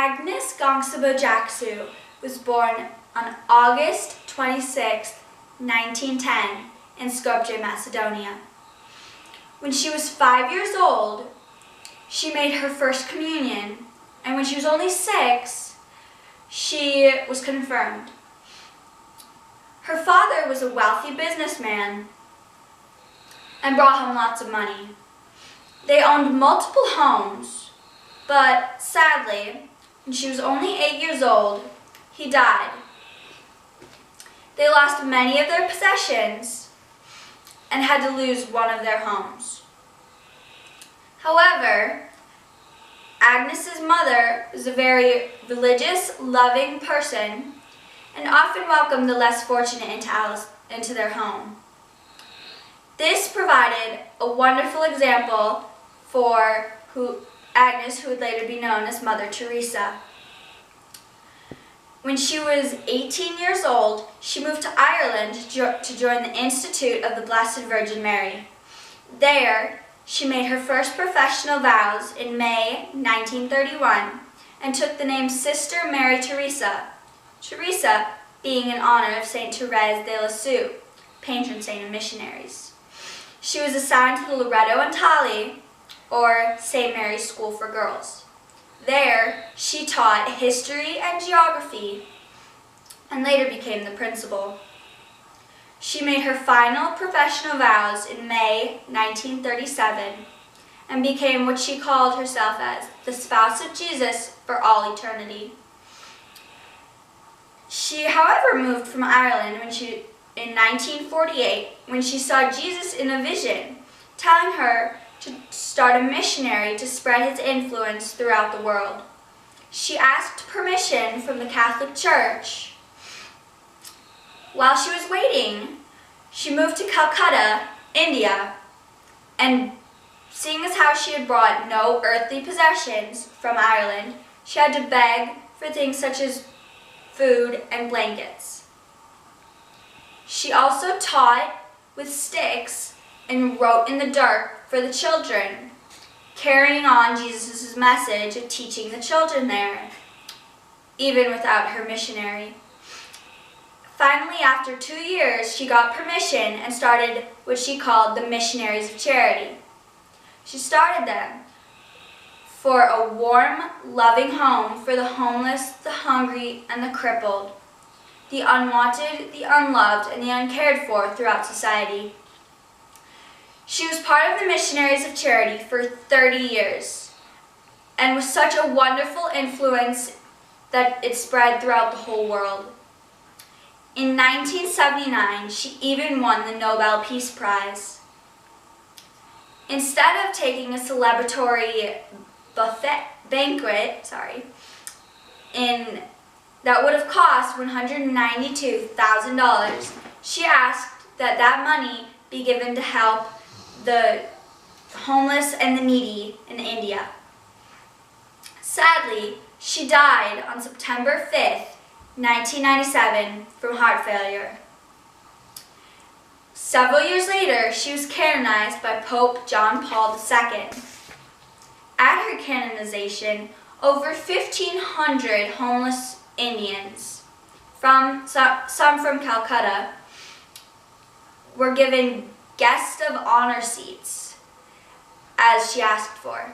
Agnes Gongsubo was born on August 26, 1910 in Skopje, Macedonia. When she was 5 years old, she made her first communion, and when she was only 6, she was confirmed. Her father was a wealthy businessman and brought home lots of money. They owned multiple homes, but sadly, when she was only 8 years old, he died. They lost many of their possessions and had to lose one of their homes. However, Agnes's mother was a very religious, loving person and often welcomed the less fortunate into their home. This provided a wonderful example for Agnes, who would later be known as Mother Teresa. When she was 18 years old, she moved to Ireland to join the Institute of the Blessed Virgin Mary. There, she made her first professional vows in May 1931 and took the name Sister Mary Teresa, Teresa being in honor of Saint Thérèse de Lisieux, patron saint of missionaries. She was assigned to the Loreto and Tali, or St. Mary's School for Girls. There, she taught history and geography and later became the principal. She made her final professional vows in May 1937 and became what she called herself as the spouse of Jesus for all eternity. She, however, moved from Ireland in 1948 when she saw Jesus in a vision, telling her to start a missionary to spread his influence throughout the world. She asked permission from the Catholic Church. While she was waiting, she moved to Calcutta, India, and seeing as how she had brought no earthly possessions from Ireland, she had to beg for things such as food and blankets. She also taught with sticks and wrote in the dirt for the children, carrying on Jesus' message of teaching the children there, even without her missionary. Finally, after 2 years, she got permission and started what she called the Missionaries of Charity. She started them for a warm, loving home for the homeless, the hungry, and the crippled, the unwanted, the unloved, and the uncared for throughout society. She was part of the Missionaries of Charity for 30 years and was such a wonderful influence that it spread throughout the whole world. In 1979, she even won the Nobel Peace Prize. Instead of taking a celebratory banquet, that would have cost $192,000, she asked that that money be given to help the homeless and the needy in India. Sadly, she died on September 5th, 1997 from heart failure. Several years later, she was canonized by Pope John Paul II. At her canonization, over 1,500 homeless Indians, some from Calcutta, were given guest of honor seats, as she asked for.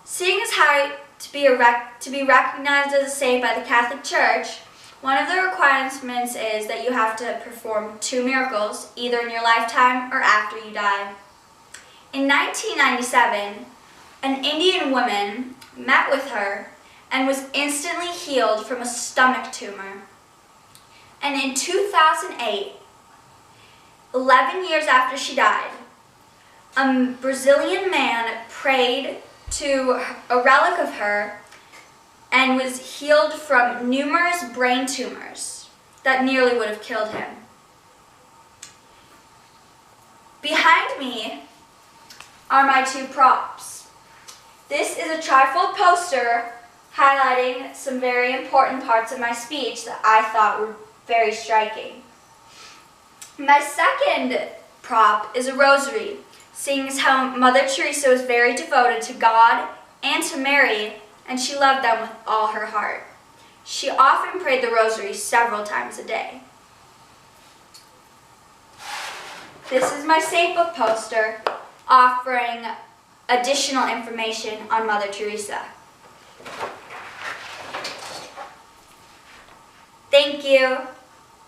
Seeing as how to be recognized as a saint by the Catholic Church, one of the requirements is that you have to perform 2 miracles, either in your lifetime or after you die. In 1997, an Indian woman met with her and was instantly healed from a stomach tumor. And in 2008, 11 years after she died, a Brazilian man prayed to a relic of her and was healed from numerous brain tumors that nearly would have killed him. Behind me are my 2 props. This is a trifold poster highlighting some very important parts of my speech that I thought were very striking. My second prop is a rosary, seeing as how Mother Teresa was very devoted to God and to Mary, and she loved them with all her heart. She often prayed the rosary several times a day. This is my Saint Book poster offering additional information on Mother Teresa. Thank you.